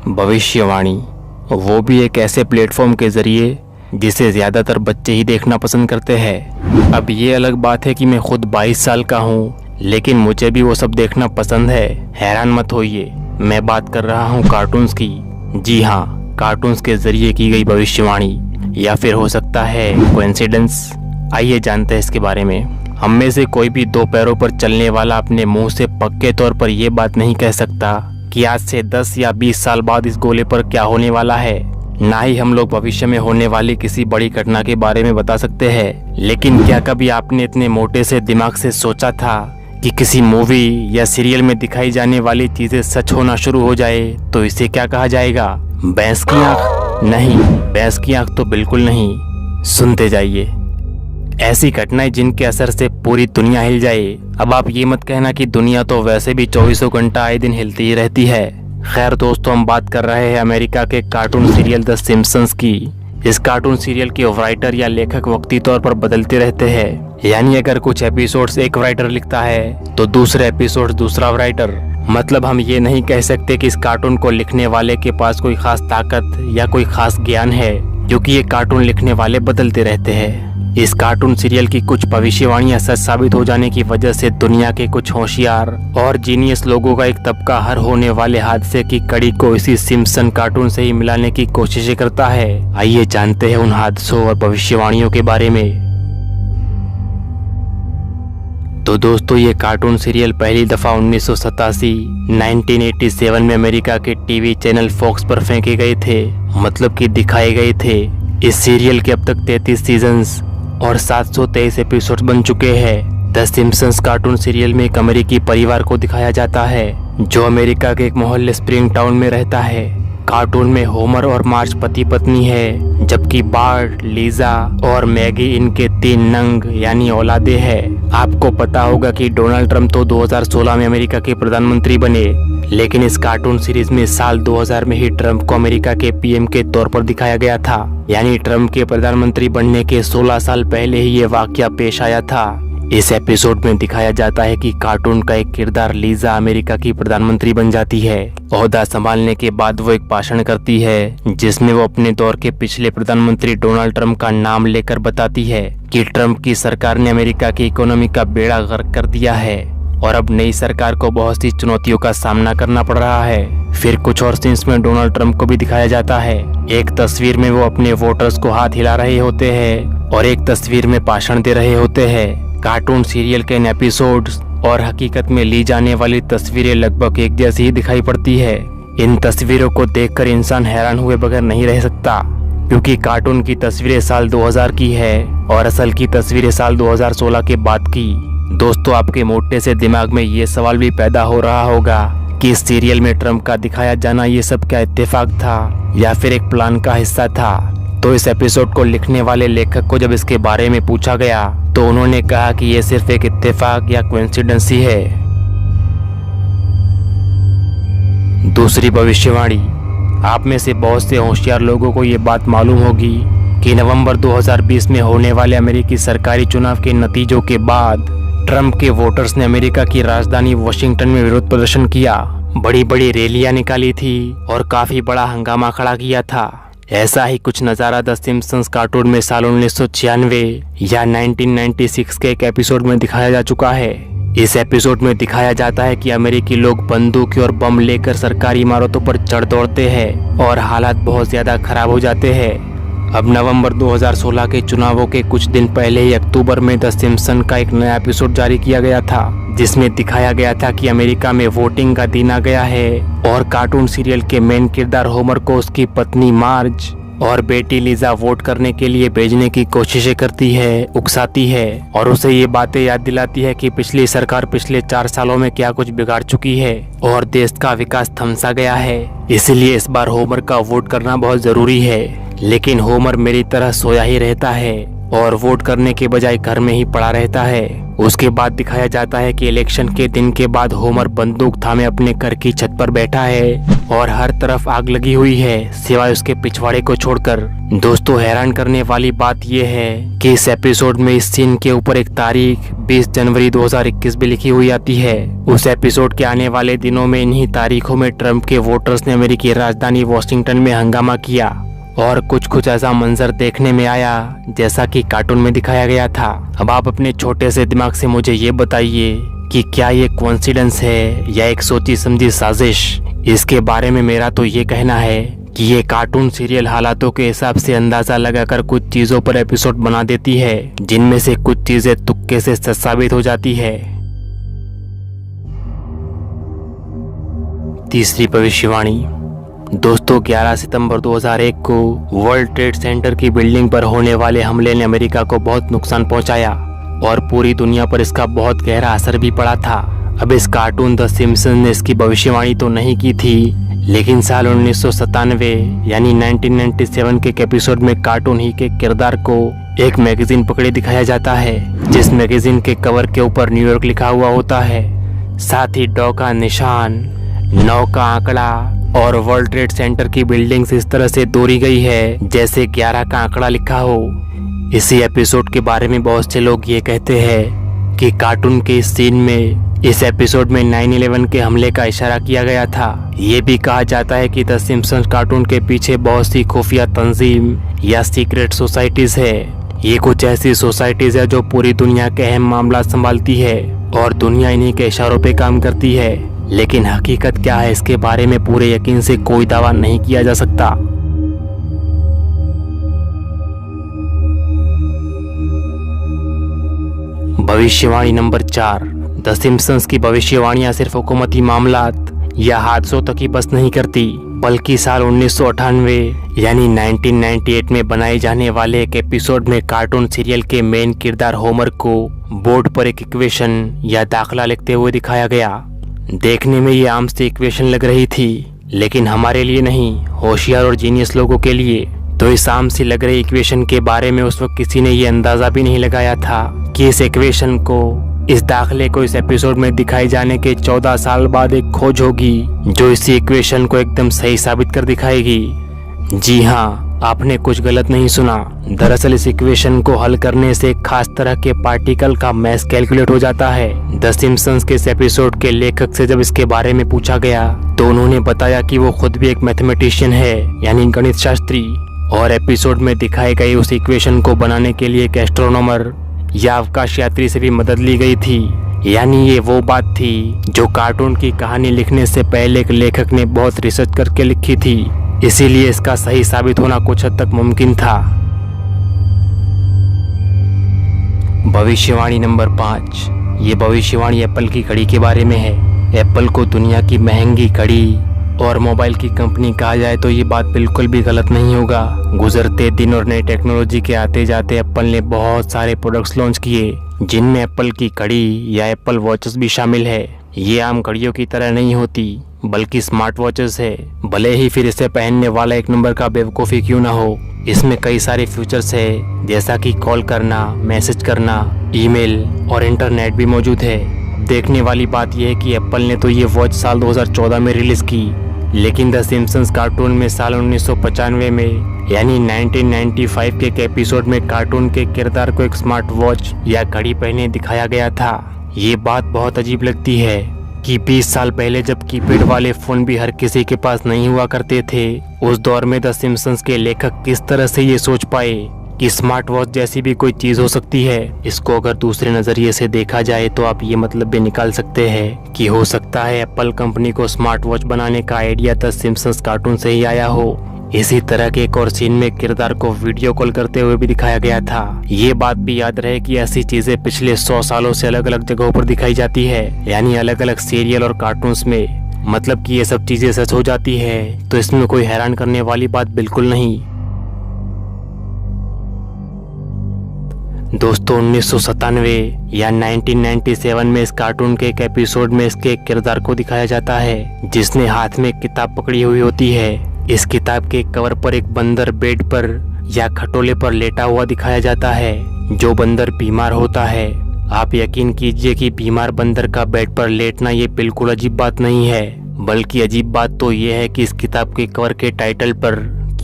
भविष्यवाणी, वो भी एक ऐसे प्लेटफॉर्म के जरिए जिसे ज़्यादातर बच्चे ही देखना पसंद करते हैं। अब ये अलग बात है कि मैं खुद 22 साल का हूँ, लेकिन मुझे भी वो सब देखना पसंद है। हैरान मत होइए, मैं बात कर रहा हूँ कार्टून्स की। जी हाँ, कार्टून्स के जरिए की गई भविष्यवाणी, या फिर हो सकता है कोइंसिडेंस। आइए जानते हैं इसके बारे में। हम में से कोई भी दो पैरों पर चलने वाला अपने मुंह से पक्के तौर पर यह बात नहीं कह सकता कि आज से 10 या 20 साल बाद इस गोले पर क्या होने वाला है। ना ही हम लोग भविष्य में होने वाली किसी बड़ी घटना के बारे में बता सकते हैं। लेकिन क्या कभी आपने इतने मोटे से दिमाग से सोचा था कि किसी मूवी या सीरियल में दिखाई जाने वाली चीजें सच होना शुरू हो जाए तो इसे क्या कहा जाएगा? भैंस की आंख? नहीं, भैंस की आंख तो बिल्कुल नहीं। सुनते जाइए। ऐसी घटनाएं जिनके असर से पूरी दुनिया हिल जाए। अब आप ये मत कहना कि दुनिया तो वैसे भी 24 घंटा आए दिन हिलती ही रहती है। खैर दोस्तों, हम बात कर रहे हैं अमेरिका के कार्टून सीरियल द सिम्पसंस की। इस कार्टून सीरियल के राइटर या लेखक वक्ती तौर पर बदलते रहते हैं। यानी अगर कुछ एपिसोड्स एक राइटर लिखता है तो दूसरे एपिसोड दूसरा राइटर। मतलब हम ये नहीं कह सकते कि इस कार्टून को लिखने वाले के पास कोई खास ताकत या कोई खास ज्ञान है, क्योंकि ये कार्टून लिखने वाले बदलते रहते हैं। इस कार्टून सीरियल की कुछ भविष्यवाणियां सच साबित हो जाने की वजह से दुनिया के कुछ होशियार और जीनियस लोगों का एक तबका हर होने वाले हादसे की कड़ी को इसी सिम्पसन कार्टून से ही मिलाने की कोशिश करता है। आइए जानते हैं उन हादसों और भविष्यवाणियों के बारे में। तो दोस्तों, ये कार्टून सीरियल पहली दफा 1987 में अमेरिका के टीवी चैनल फॉक्स पर फेंके गए थे, मतलब कि दिखाए गए थे। इस सीरियल के अब तक 33 सीजन्स और 723 एपिसोड बन चुके हैं। द सिम्पसंस कार्टून सीरियल में एक अमेरिकी परिवार को दिखाया जाता है जो अमेरिका के एक मोहल्ले स्प्रिंग टाउन में रहता है। कार्टून में होमर और मार्ज पति पत्नी है, जबकि बार्ट, लीजा और मैगी इनके 3 नंग यानी औलादे हैं। आपको पता होगा कि डोनाल्ड ट्रंप तो 2016 में अमेरिका के प्रधानमंत्री बने, लेकिन इस कार्टून सीरीज में साल 2000 में ही ट्रंप को अमेरिका के पीएम के तौर पर दिखाया गया था। यानी ट्रंप के प्रधानमंत्री बनने के 16 साल पहले ही ये वाकया पेश आया था। इस एपिसोड में दिखाया जाता है कि कार्टून का एक किरदार लीजा अमेरिका की प्रधानमंत्री बन जाती है। ओहदा संभालने के बाद वो एक भाषण करती है जिसमें वो अपने दौर के पिछले प्रधानमंत्री डोनाल्ड ट्रंप का नाम लेकर बताती है कि ट्रंप की सरकार ने अमेरिका की इकोनॉमी का बेड़ा गर्क कर दिया है और अब नई सरकार को बहुत सी चुनौतियों का सामना करना पड़ रहा है। फिर कुछ और सीन्स में डोनाल्ड ट्रंप को भी दिखाया जाता है। एक तस्वीर में वो अपने वोटर्स को हाथ हिला रहे होते हैं और एक तस्वीर में भाषण दे रहे होते हैं। कार्टून सीरियल के इन एपिसोड्स और हकीकत में ली जाने वाली तस्वीरें लगभग एक जैसी ही दिखाई पड़ती है। इन तस्वीरों को देखकर इंसान हैरान हुए बगैर नहीं रह सकता, क्योंकि कार्टून की तस्वीरें साल 2000 की है और असल की तस्वीरें साल 2016 के बाद की। दोस्तों, आपके मोटे से दिमाग में ये सवाल भी पैदा हो रहा होगा कि इस सीरियल में ट्रंप का दिखाया जाना ये सब क्या इत्तेफाक था या फिर एक प्लान का हिस्सा था। तो इस एपिसोड को लिखने वाले लेखक को जब इसके बारे में पूछा गया तो उन्होंने कहा कि ये सिर्फ एक इत्तेफाक या कोइंसिडेंस ही है। दूसरी भविष्यवाणी, आप में से बहुत से होशियार लोगों को ये बात मालूम होगी कि नवंबर 2020 में होने वाले अमेरिकी सरकारी चुनाव के नतीजों के बाद ट्रंप के वोटर्स ने अमेरिका की राजधानी वॉशिंगटन में विरोध प्रदर्शन किया। बड़ी बड़ी रैलियां निकाली थी और काफी बड़ा हंगामा खड़ा किया था। ऐसा ही कुछ नज़ारा द सिम्पसंस कार्टून में साल 1996 या 1996 के एक एपिसोड में दिखाया जा चुका है। इस एपिसोड में दिखाया जाता है कि अमेरिकी लोग बंदूक और बम लेकर सरकारी इमारतों पर चढ़ दौड़ते हैं और हालात बहुत ज्यादा खराब हो जाते हैं। अब नवंबर 2016 के चुनावों के कुछ दिन पहले ही अक्टूबर में द सिम्पसन का एक नया एपिसोड जारी किया गया था, जिसमें दिखाया गया था कि अमेरिका में वोटिंग का दिन आ गया है और कार्टून सीरियल के मेन किरदार होमर को उसकी पत्नी मार्ज और बेटी लीजा वोट करने के लिए भेजने की कोशिशें करती है, उकसाती है और उसे ये बातें याद दिलाती है कि पिछली सरकार पिछले 4 सालों में क्या कुछ बिगाड़ चुकी है और देश का विकास थमसा गया है। इसलिए इस बार होमर का वोट करना बहुत जरूरी है। लेकिन होमर मेरी तरह सोया ही रहता है और वोट करने के बजाय घर में ही पड़ा रहता है। उसके बाद दिखाया जाता है कि इलेक्शन के दिन के बाद होमर बंदूक थामे अपने घर की छत पर बैठा है और हर तरफ आग लगी हुई है सिवाय उसके पिछवाड़े को छोड़कर। दोस्तों, हैरान करने वाली बात यह है कि इस एपिसोड में इस सीन के ऊपर एक तारीख 20 जनवरी 2021 भी लिखी हुई आती है। उस एपिसोड के आने वाले दिनों में इन्हीं तारीखों में ट्रंप के वोटर्स ने अमेरिकी राजधानी वॉशिंगटन में हंगामा किया और कुछ ऐसा मंजर देखने में आया जैसा कि कार्टून में दिखाया गया था। अब आप अपने छोटे से दिमाग से मुझे ये बताइए कि क्या ये कोइंसिडेंस है या एक सोची समझी साजिश। इसके बारे में मेरा तो ये कहना है कि ये कार्टून सीरियल हालातों के हिसाब से अंदाजा लगाकर कुछ चीजों पर एपिसोड बना देती है जिनमें से कुछ चीजें तुक्के से सच साबित हो जाती है। तीसरी भविष्यवाणी। दोस्तों, 11 सितंबर 2001 को वर्ल्ड ट्रेड सेंटर की बिल्डिंग पर होने वाले हमले ने अमेरिका को बहुत नुकसान पहुंचाया और पूरी दुनिया पर इसका बहुत गहरा असर भी पड़ा था। अब इस कार्टून द सिम्पसन ने इसकी भविष्यवाणी तो नहीं की थी, लेकिन साल 1997 यानी 1997 के एक एपिसोड में कार्टून ही के किरदार को एक मैगजीन पकड़े दिखाया जाता है, जिस मैगजीन के कवर के ऊपर न्यूयॉर्क लिखा हुआ होता है। साथ ही डॉ का निशान, 9 का आंकड़ा और वर्ल्ड ट्रेड सेंटर की बिल्डिंग्स इस तरह से दौरी गई है जैसे 11 का आंकड़ा लिखा हो। इसी एपिसोड के बारे में बहुत से लोग ये कहते हैं कि कार्टून के इस सीन में इस एपिसोड में 9/11 के हमले का इशारा किया गया था। ये भी कहा जाता है कि द सिम्पसन्स कार्टून के पीछे बहुत सी खुफिया तंजीम या सीक्रेट सोसाइटीज है। ये कुछ ऐसी सोसाइटीज है जो पूरी दुनिया के अहम मामला संभालती है और दुनिया इन्हीं के इशारों पे काम करती है। लेकिन हकीकत क्या है इसके बारे में पूरे यकीन से कोई दावा नहीं किया जा सकता। भविष्यवाणी नंबर 4। द सिम्पसन्स की भविष्यवाणियां सिर्फ हुकूमती मामलात या हादसों तक ही बस नहीं करती, बल्कि साल 1998 यानी 1998 में बनाए जाने वाले एक एपिसोड में कार्टून सीरियल के मेन किरदार होमर को बोर्ड पर एक इक्वेशन या दाखला लिखते हुए दिखाया गया। देखने में ये आम सी इक्वेशन लग रही थी, लेकिन हमारे लिए नहीं, होशियार और जीनियस लोगों के लिए तो इस आम सी लग रही इक्वेशन के बारे में उस वक्त किसी ने ये अंदाजा भी नहीं लगाया था कि इस इक्वेशन को, इस दाखले को इस एपिसोड में दिखाए जाने के 14 साल बाद एक खोज होगी जो इसी इक्वेशन को एकदम सही साबित कर दिखाएगी। जी हाँ, आपने कुछ गलत नहीं सुना। दरअसल इस इक्वेशन को हल करने से एक खास तरह के पार्टिकल का मैस कैलकुलेट हो जाता है। द सिम्पसन्स के इस एपिसोड के लेखक से जब इसके बारे में पूछा गया तो उन्होंने बताया कि वो खुद भी एक मैथमेटिशियन है, यानी गणित शास्त्री, और एपिसोड में दिखाए गए उस इक्वेशन को बनाने के लिए एक एस्ट्रोनॉमर या अवकाश यात्री से भी मदद ली गई थी। यानी ये वो बात थी जो कार्टून की कहानी लिखने से पहले एक लेखक ने बहुत रिसर्च करके लिखी थी, इसीलिए इसका सही साबित होना कुछ हद तक मुमकिन था। भविष्यवाणी नंबर 5। ये भविष्यवाणी एप्पल की घड़ी के बारे में है। एप्पल को दुनिया की महंगी घड़ी और मोबाइल की कंपनी कहा जाए तो ये बात बिल्कुल भी गलत नहीं होगा। गुजरते दिन और नई टेक्नोलॉजी के आते जाते एप्पल ने बहुत सारे प्रोडक्ट्स लॉन्च किए, जिनमें एप्पल की घड़ी या एप्पल वॉचेस भी शामिल है। ये आम घड़ियों की तरह नहीं होती, बल्कि स्मार्ट वॉचेस है। भले ही फिर इसे पहनने वाला एक नंबर का बेवकूफ़ी क्यों ना हो, इसमें कई सारे फीचर्स है, जैसा कि कॉल करना, मैसेज करना, ईमेल और इंटरनेट भी मौजूद है। देखने वाली बात यह है कि एप्पल ने तो ये वॉच साल 2014 में रिलीज की, लेकिन द सिम्पसन्स कार्टून में साल 1995 में यानी 1995 के एक एपिसोड में कार्टून के किरदार को एक स्मार्ट वॉच या घड़ी पहने दिखाया गया था। ये बात बहुत अजीब लगती है कि 20 साल पहले जब कीपैड वाले फोन भी हर किसी के पास नहीं हुआ करते थे, उस दौर में द सिम्पसन्स के लेखक किस तरह से ये सोच पाए कि स्मार्ट वॉच जैसी भी कोई चीज हो सकती है। इसको अगर दूसरे नजरिए से देखा जाए तो आप ये मतलब भी निकाल सकते हैं कि हो सकता है एप्पल कंपनी को स्मार्ट वॉच बनाने का आइडिया द सिम्पसन्स कार्टून से ही आया हो। इसी तरह के एक और सीन में किरदार को वीडियो कॉल करते हुए भी दिखाया गया था। ये बात भी याद रहे कि ऐसी चीजें पिछले 100 सालों से अलग अलग जगहों पर दिखाई जाती है, यानी अलग अलग सीरियल और कार्टून्स में। मतलब कि ये सब चीजें सच हो जाती है तो इसमें कोई हैरान करने वाली बात बिल्कुल नहीं। दोस्तों, 1997 या 1997 में इस कार्टून के एक एपिसोड में इसके एक किरदार को दिखाया जाता है जिसने हाथ में एक किताब पकड़ी हुई होती है। इस किताब के कवर पर एक बंदर बेड पर या खटोले पर लेटा हुआ दिखाया जाता है। जो बंदर बीमार होता है आप यकीन कीजिए कि बीमार बंदर का बेड पर लेटना ये बिल्कुल अजीब बात नहीं है, बल्कि अजीब बात तो ये है कि इस किताब के कवर के टाइटल पर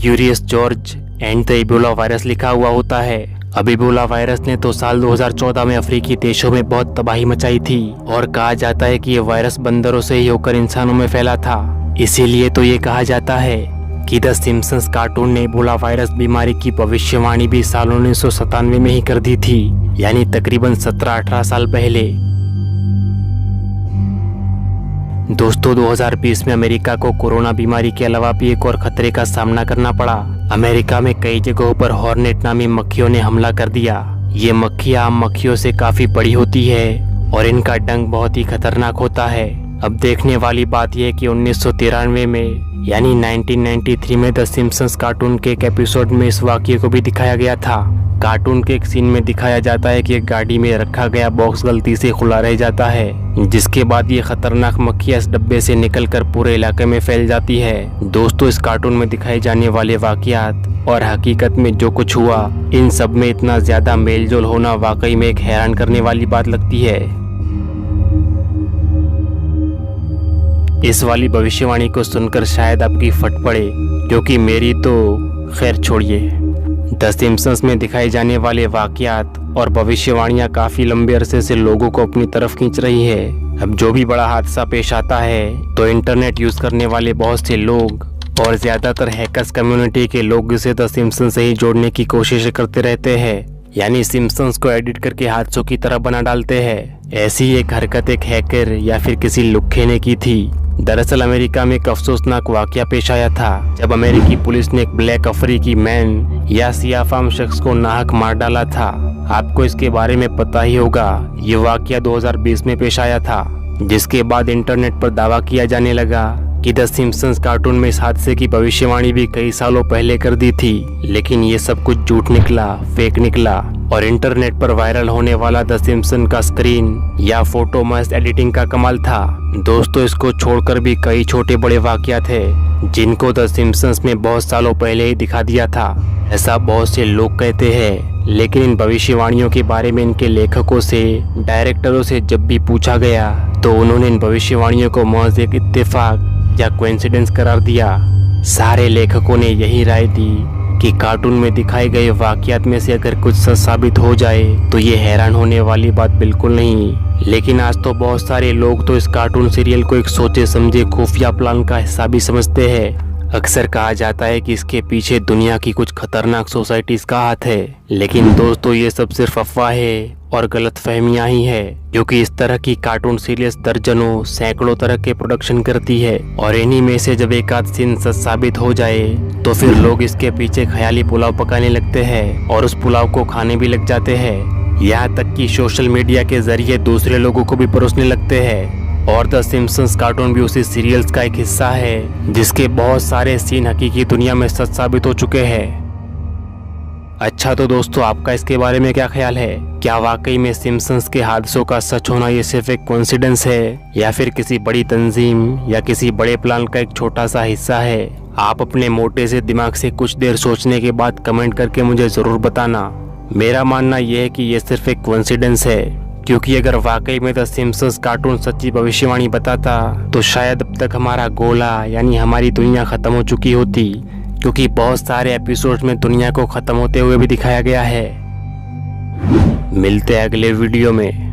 curious George and the Ebola virus लिखा हुआ होता है। अब इबोला वायरस ने तो साल 2014 में अफ्रीकी देशों में बहुत तबाही मचाई थी और कहा जाता है कि ये वायरस बंदरों से ही होकर इंसानों में फैला था। इसीलिए तो ये कहा जाता है कि द सिम्पसंस कार्टून ने इबोला वायरस बीमारी की भविष्यवाणी भी साल 1997 में ही कर दी थी, यानी तकरीबन 17-18 साल पहले। दोस्तों 2020 में अमेरिका को कोरोना बीमारी के अलावा भी एक और खतरे का सामना करना पड़ा। अमेरिका में कई जगहों पर हॉर्नेट नामी मक्खियों ने हमला कर दिया। ये मक्खियां आम मक्खियों से काफी बड़ी होती है और इनका डंक बहुत ही खतरनाक होता है। अब देखने वाली बात यह है कि 1993 में यानी 1993 में द सिम्पसंस कार्टून के एक एपिसोड में इस वाकये को भी दिखाया गया था। कार्टून के एक सीन में दिखाया जाता है कि एक गाड़ी में रखा गया बॉक्स गलती से खुला रह जाता है, जिसके बाद ये खतरनाक मक्खियां इस डब्बे से निकलकर पूरे इलाके में फैल जाती है। दोस्तों इस कार्टून में दिखाए जाने वाले वाकयात और हकीकत में जो कुछ हुआ, इन सब में इतना ज्यादा मेलजोल होना वाकई में एक हैरान करने वाली बात लगती है। इस वाली भविष्यवाणी को सुनकर शायद आपकी फट पड़े, क्योंकि मेरी तो खैर छोड़िए। द सिम्पसंस में दिखाए जाने वाले वाकयात और भविष्यवाणियां काफी लंबे अरसे से लोगों को अपनी तरफ खींच रही है। अब जो भी बड़ा हादसा पेश आता है तो इंटरनेट यूज करने वाले बहुत से लोग और ज्यादातर हैकर्स कम्युनिटी के लोग इसे द सिम्पसंस से ही जोड़ने की कोशिश करते रहते हैं, यानी सिम्पसंस को एडिट करके हादसों की तरह बना डालते हैं। ऐसी एक हरकत एक हैकर या फिर किसी लुक्खे ने की थी। दरअसल अमेरिका में एक अफसोसनाक वाकया पेश आया था, जब अमेरिकी पुलिस ने एक ब्लैक अफ्रीकी मैन या सियाफाम शख्स को नाहक मार डाला था। आपको इसके बारे में पता ही होगा। ये वाकया 2020 में पेश आया था, जिसके बाद इंटरनेट पर दावा किया जाने लगा कि द सिम्पसंस कार्टून में इस हादसे की भविष्यवाणी भी कई सालों पहले कर दी थी, लेकिन ये सब कुछ झूठ निकला, फेक निकला और इंटरनेट पर वायरल होने वाला द सिम्पसन का स्क्रीन या फोटो महज एडिटिंग का कमाल था। दोस्तों इसको छोड़कर भी कई छोटे बड़े वाकया थे जिनको द सिम्पसंस में बहुत सालों पहले ही दिखा दिया था, ऐसा बहुत से लोग कहते हैं। लेकिन इन भविष्यवाणियों के बारे में इनके लेखकों से, डायरेक्टरों से जब भी पूछा गया तो उन्होंने इन भविष्यवाणियों को महज एक इत्तेफाक या कोइंसिडेंस करार दिया। सारे लेखकों ने यही राय दी कि कार्टून में दिखाए गए वाकयात में से अगर कुछ सच साबित हो जाए तो ये हैरान होने वाली बात बिल्कुल नहीं। लेकिन आज तो बहुत सारे लोग तो इस कार्टून सीरियल को एक सोचे समझे खुफिया प्लान का हिस्सा भी समझते हैं। अक्सर कहा जाता है कि इसके पीछे दुनिया की कुछ खतरनाक सोसाइटीज का हाथ है, लेकिन दोस्तों ये सब सिर्फ अफवाह है और गलत फहमियाँ ही है, क्योंकि इस तरह की कार्टून सीरीज दर्जनों सैकड़ों तरह के प्रोडक्शन करती है और इन्हीं में से जब एक आध सीन सच साबित हो जाए तो फिर लोग इसके पीछे ख्याली पुलाव पकाने लगते हैं और उस पुलाव को खाने भी लग जाते हैं। यहाँ तक कि सोशल मीडिया के जरिए दूसरे लोगों को भी परोसने लगते हैं। और द सिम्पसंस कार्टून भी उसी सीरियल्स का एक हिस्सा है जिसके बहुत सारे सीन हकीकी दुनिया में सच साबित हो चुके हैं। अच्छा तो दोस्तों आपका इसके बारे में क्या ख्याल है? क्या वाकई में सिम्पसंस के हादसों का सच होना ये सिर्फ एक कोइंसिडेंस है या फिर किसी बड़ी तंजीम या किसी बड़े प्लान का एक छोटा सा हिस्सा है? आप अपने मोटे से दिमाग से कुछ देर सोचने के बाद कमेंट करके मुझे जरूर बताना। मेरा मानना यह है कि ये सिर्फ एक कोइंसिडेंस है, क्योंकि अगर वाकई में द सिम्पसंस कार्टून सच्ची भविष्यवाणी बताता तो शायद अब तक हमारा गोला यानी हमारी दुनिया खत्म हो चुकी होती, क्योंकि बहुत सारे एपिसोड्स में दुनिया को खत्म होते हुए भी दिखाया गया है। मिलते हैं अगले वीडियो में।